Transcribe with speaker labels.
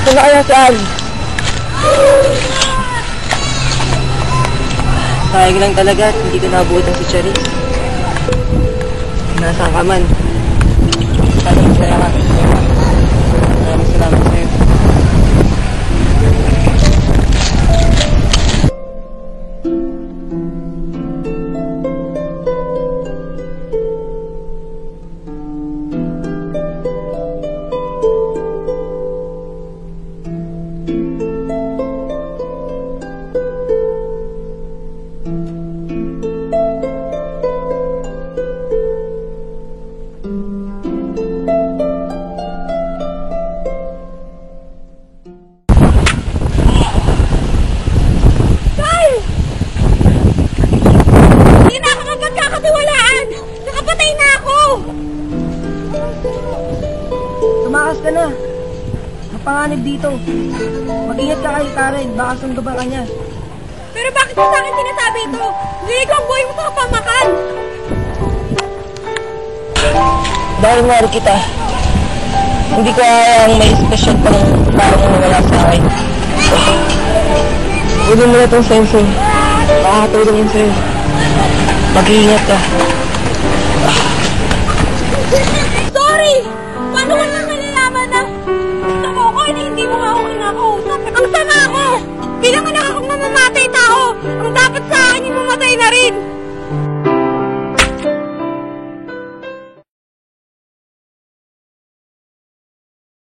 Speaker 1: Ito na kaya si Ali. Sayang lang talaga at hindi ko nabutan si Charis. Nasaan ka man? Sana masaya ka. Maraming salamat sa'yo. Tumakas ka na. Mapanganib dito. Mag-ingat ka kay Karen. Baka sundo ba kanya.
Speaker 2: Pero bakit mo sa akin sinasabi ito? Hindi ko ang buhay mo sa kapamakan.
Speaker 1: Dahil mari kita, hindi ko kayang may special pang parang nawala sa akin. Unin mo na itong sensor. Makakatulong yun sa'yo. Mag-iingat ka.